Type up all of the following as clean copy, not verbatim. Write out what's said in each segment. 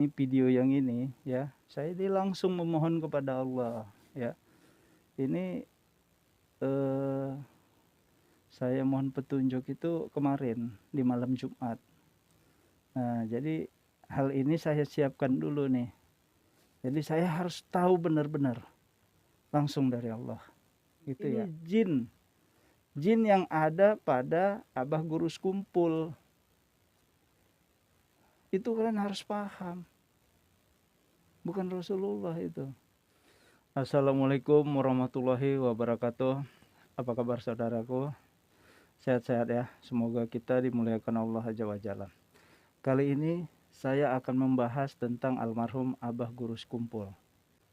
Ini video yang ini ya, saya langsung memohon kepada Allah ya. Ini saya mohon petunjuk itu kemarin di malam Jumat. Nah, jadi hal ini saya siapkan dulu nih. Jadi saya harus tahu benar-benar langsung dari Allah. Gitu ya. Jin yang ada pada Abah Guru Sekumpul. Itu kalian harus paham. Bukan Rasulullah itu. Assalamualaikum warahmatullahi wabarakatuh. Apa kabar saudaraku? Sehat-sehat ya. Semoga kita dimuliakan Allah Azza wa Jalla. Kali ini saya akan membahas tentang almarhum Abah Guru Sekumpul.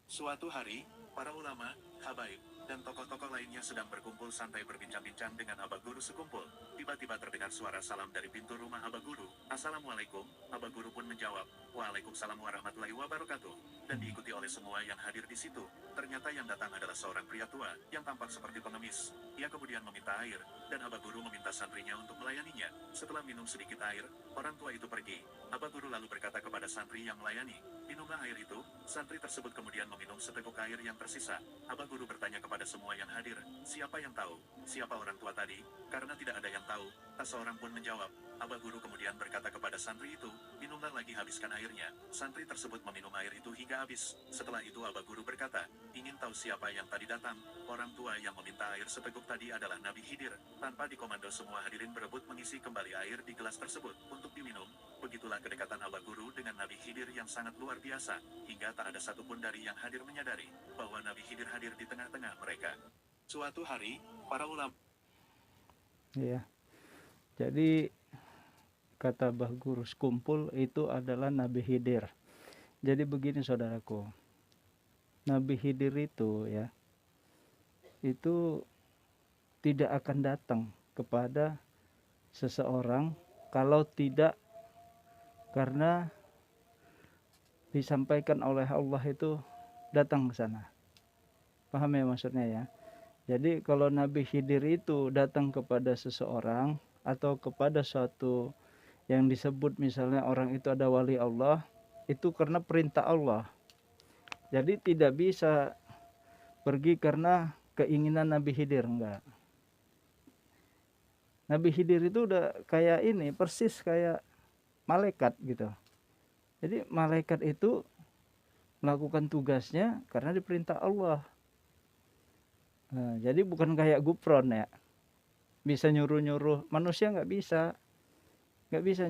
Suatu hari, para ulama, habaib, dan tokoh-tokoh lainnya sedang berkumpul santai berbincang-bincang dengan Abah Guru Sekumpul. Tiba-tiba terdengar suara salam dari pintu rumah Abah Guru. Assalamualaikum. Abah Guru pun menjawab, Waalaikumsalam warahmatullahi wabarakatuh. Dan diikuti oleh semua yang hadir di situ. Ternyata yang datang adalah seorang pria tua, yang tampak seperti pengemis. Ia kemudian meminta air, dan Abah Guru meminta santrinya untuk melayaninya. Setelah minum sedikit air, orang tua itu pergi. Abah Guru lalu berkata kepada santri yang melayani, minumlah air itu. Santri tersebut kemudian meminum seteguk air yang tersisa. Abah Guru bertanya kepada semua yang hadir, siapa yang tahu? Siapa orang tua tadi? Karena tidak ada yang tahu, tak seorang pun menjawab. Abah Guru kemudian berkata kepada santri itu, minumlah lagi, habiskan airnya. Santri tersebut meminum air itu hingga habis. Setelah itu Abah Guru berkata, ingin tahu siapa yang tadi datang? Orang tua yang meminta air seteguk tadi adalah Nabi Khidir. Tanpa dikomando semua hadirin berebut mengisi kembali air di gelas tersebut untuk diminum. Begitulah kedekatan Abah Guru dengan Nabi Khidir yang sangat luar biasa, hingga tak ada satupun dari yang hadir menyadari bahwa Nabi Khidir hadir di tengah-tengah mereka. Suatu hari, para ulama Ya. Jadi kata Abah Guru Sekumpul itu adalah Nabi Khidir. Jadi begini saudaraku. Nabi Khidir itu ya, itu tidak akan datang kepada seseorang kalau tidak karena disampaikan oleh Allah itu datang ke sana. Paham ya maksudnya ya? Jadi kalau Nabi Khidir itu datang kepada seseorang atau kepada suatu yang disebut misalnya orang itu ada wali Allah, itu karena perintah Allah. Jadi tidak bisa pergi karena keinginan Nabi Khidir, enggak. Nabi Khidir itu udah kayak ini, persis kayak malaikat gitu. Jadi malaikat itu melakukan tugasnya karena diperintah Allah. Nah, jadi bukan kayak Gupron ya, bisa nyuruh-nyuruh manusia, nggak bisa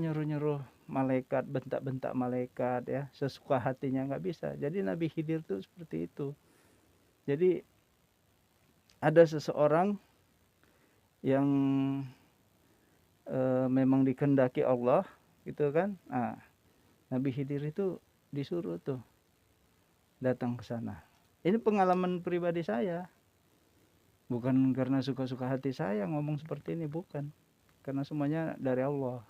nyuruh-nyuruh malaikat, bentak-bentak malaikat ya sesuka hatinya, nggak bisa. Jadi Nabi Khidir tuh seperti itu. Jadi ada seseorang yang memang dikehendaki Allah gitu kan. Nah, Nabi Khidir itu disuruh tuh datang ke sana. Ini pengalaman pribadi saya. Bukan karena suka-suka hati saya ngomong seperti ini, bukan. Karena semuanya dari Allah.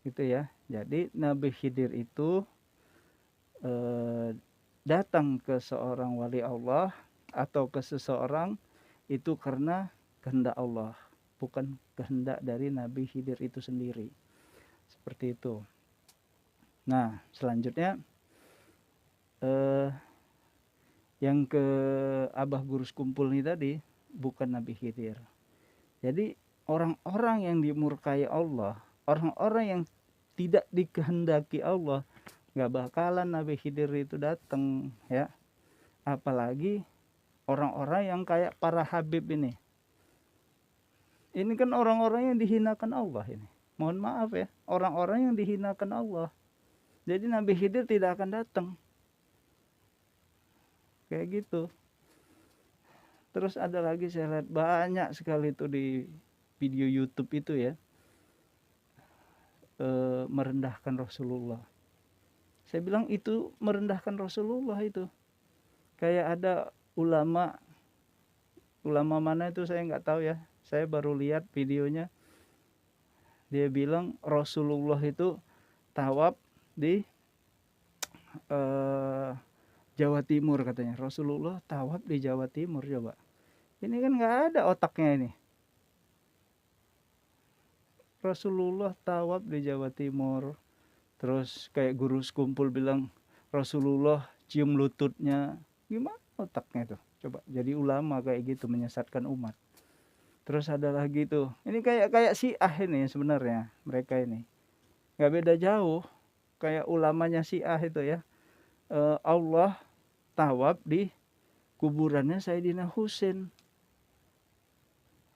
Gitu ya. Jadi Nabi Khidir itu datang ke seorang wali Allah atau ke seseorang itu karena kehendak Allah, bukan kehendak dari Nabi Khidir itu sendiri. Seperti itu. Nah, selanjutnya yang ke Abah Guru Sekumpul ini tadi bukan Nabi Khidir. Jadi orang-orang yang dimurkai Allah, orang-orang yang tidak dikehendaki Allah, nggak bakalan Nabi Khidir itu datang ya. Apalagi orang-orang yang kayak para habib ini. Ini kan orang-orang yang dihinakan Allah ini. Mohon maaf ya, orang-orang yang dihinakan Allah. Jadi Nabi Khidir tidak akan datang. Kayak gitu. Terus ada lagi saya lihat banyak sekali itu di video YouTube itu ya, merendahkan Rasulullah. Saya bilang itu merendahkan Rasulullah itu. Kayak ada ulama mana itu saya nggak tahu ya. Saya baru lihat videonya. Dia bilang Rasulullah itu tawaf di Jawa Timur katanya. Rasulullah tawaf di Jawa Timur, coba. Ini kan nggak ada otaknya ini. Rasulullah tawaf di Jawa Timur, Terus kayak guru sekumpul bilang Rasulullah cium lututnya. Gimana otaknya tuh? Coba jadi ulama kayak gitu menyesatkan umat. Terus ada lagi tuh. Ini kayak Syiah ini sebenarnya mereka ini. Nggak beda jauh kayak ulamanya Syiah itu ya. Allah tawaf di kuburannya Sayyidina Husain.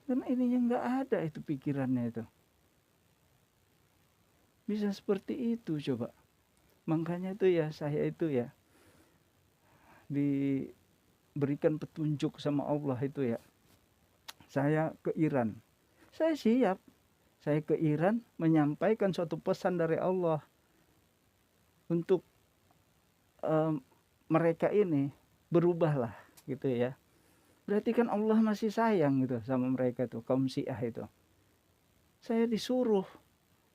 Kan ininya nggak ada itu pikirannya itu. Bisa seperti itu coba. Makanya itu ya saya itu ya diberikan petunjuk sama Allah itu ya. Saya ke Iran. Saya siap. Saya ke Iran menyampaikan suatu pesan dari Allah untuk mereka ini berubahlah gitu ya. Berarti kan Allah masih sayang gitu sama mereka tuh, kaum Syiah itu. Saya disuruh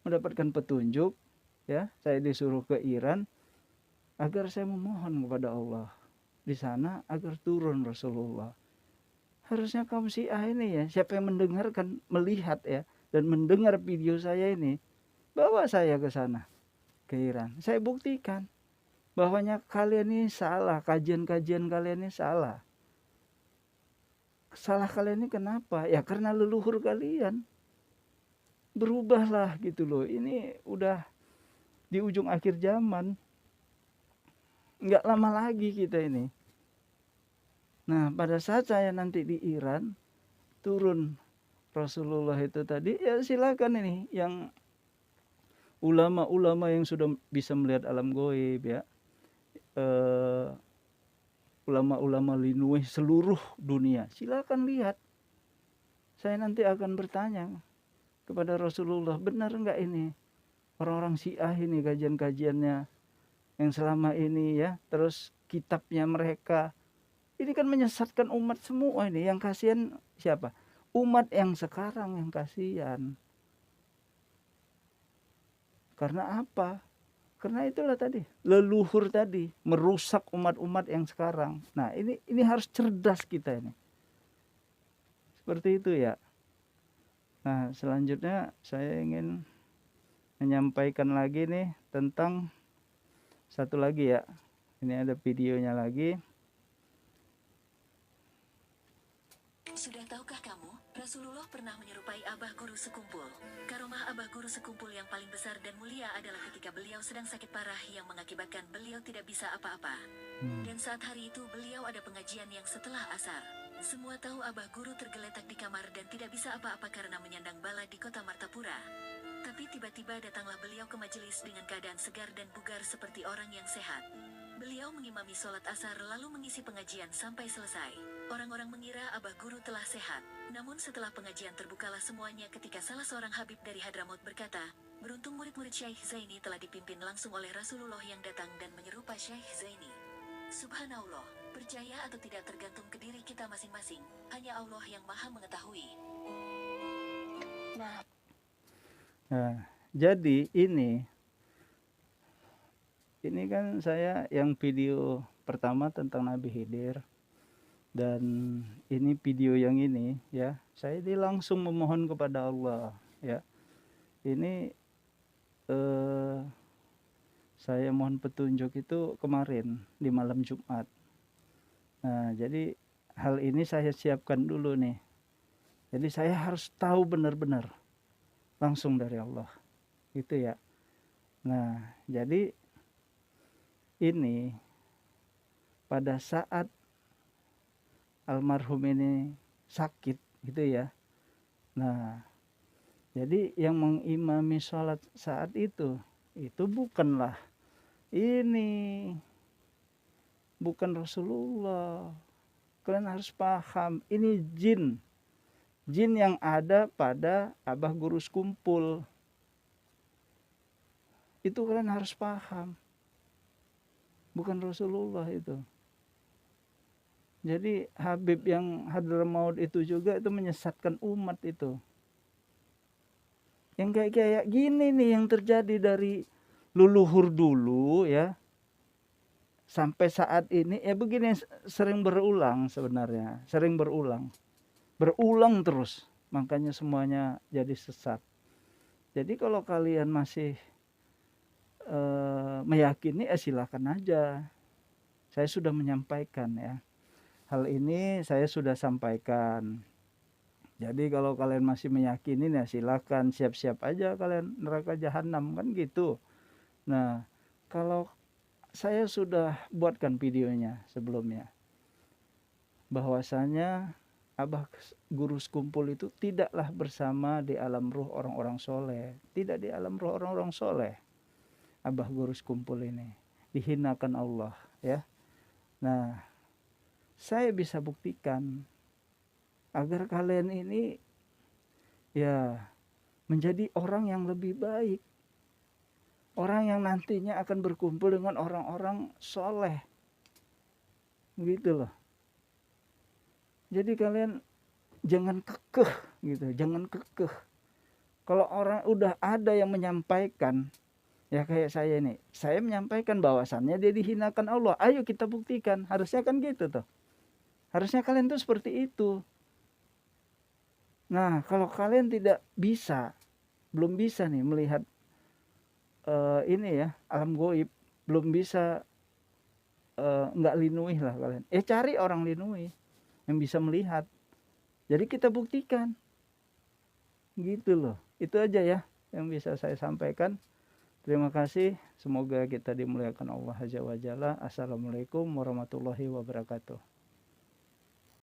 mendapatkan petunjuk ya, saya disuruh ke Iran agar saya memohon kepada Allah di sana agar turun Rasulullah. Harusnya kaum Syiah ini ya, siapa yang mendengarkan, melihat ya dan mendengar video saya ini, bawa saya ke sana, ke Iran. Saya buktikan bahwanya kalian ini salah, kajian-kajian kalian ini salah. Salah kalian ini kenapa? Ya karena leluhur kalian. Berubahlah gitu loh. Ini udah di ujung akhir zaman. Nggak lama lagi kita ini. Nah pada saat saya nanti di Iran, turun Rasulullah itu tadi, ya silakan ini yang ulama-ulama yang sudah bisa melihat alam goib ya, ulama-ulama linuih seluruh dunia, silakan lihat. Saya nanti akan bertanya kepada Rasulullah, benar enggak ini orang-orang Syiah ini kajian-kajiannya yang selama ini ya, terus kitabnya mereka ini kan menyesatkan umat semua ini. Yang kasihan siapa? Umat yang sekarang yang kasihan. Karena apa? Karena itulah tadi, leluhur tadi merusak umat-umat yang sekarang. Nah, ini harus cerdas kita ini. Seperti itu ya. Nah, selanjutnya saya ingin menyampaikan lagi nih tentang satu lagi ya. Ini ada videonya lagi. Sudah tahukah kamu, Rasulullah pernah menyerupai Abah Guru Sekumpul. Karomah Abah Guru Sekumpul yang paling besar dan mulia adalah ketika beliau sedang sakit parah yang mengakibatkan beliau tidak bisa apa-apa. Dan saat hari itu beliau ada pengajian yang setelah asar. Semua tahu Abah Guru tergeletak di kamar dan tidak bisa apa-apa karena menyandang bala di kota Martapura. Tapi tiba-tiba datanglah beliau ke majelis dengan keadaan segar dan bugar seperti orang yang sehat. Beliau mengimami sholat asar lalu mengisi pengajian sampai selesai. Orang-orang mengira Abah Guru telah sehat. Namun setelah pengajian terbukalah semuanya ketika salah seorang Habib dari Hadramaut berkata, beruntung murid-murid Syekh Zaini telah dipimpin langsung oleh Rasulullah yang datang dan menyerupai Syekh Zaini. Subhanallah, percaya atau tidak tergantung ke diri kita masing-masing. Hanya Allah yang maha mengetahui. Nah, jadi ini kan saya yang video pertama tentang Nabi Khidir, dan ini video yang ini ya, saya langsung memohon kepada Allah ya. Ini saya mohon petunjuk itu kemarin di malam Jumat. Nah, jadi hal ini saya siapkan dulu nih. Jadi saya harus tahu benar-benar langsung dari Allah. Gitu ya. Nah, jadi ini pada saat almarhum ini sakit gitu ya. Nah, jadi yang mengimami sholat saat itu bukanlah ini, bukan Rasulullah. Kalian harus paham, ini jin yang ada pada Abah Guru Sekumpul. Itu kalian harus paham, bukan Rasulullah itu. Jadi Habib yang Hadramaut itu juga itu menyesatkan umat itu. Yang kayak gini nih yang terjadi dari leluhur dulu ya, sampai saat ini ya begini, sering berulang sebenarnya, berulang terus, makanya semuanya jadi sesat. Jadi kalau kalian masih meyakini, silakan aja. Saya sudah menyampaikan ya. Hal ini saya sudah sampaikan. Jadi kalau kalian masih meyakini ya silakan, siap-siap aja kalian neraka jahanam, kan gitu. Nah, kalau saya sudah buatkan videonya sebelumnya, bahwasanya Abah Guru Sekumpul itu tidaklah bersama di alam ruh orang-orang soleh. Tidak di alam ruh orang-orang soleh. Abah Guru Sekumpul ini dihinakan Allah ya. Nah, saya bisa buktikan agar kalian ini ya menjadi orang yang lebih baik. Orang yang nantinya akan berkumpul dengan orang-orang soleh. Gitu loh. Jadi kalian jangan kekeh gitu, jangan kekeh. Kalau orang udah ada yang menyampaikan, ya kayak saya nih, saya menyampaikan bahwasannya dia dihinakan Allah. Ayo kita buktikan. Harusnya kan gitu tuh. Harusnya kalian tuh seperti itu. Nah, kalau kalian tidak bisa, belum bisa nih melihat ini ya, alam goib, belum bisa nggak linuih lah kalian. Cari orang linuih yang bisa melihat. Jadi kita buktikan. Gitu loh. Itu aja ya yang bisa saya sampaikan. Terima kasih. Semoga kita dimuliakan Allah Azza wa Jalla. Assalamualaikum warahmatullahi wabarakatuh.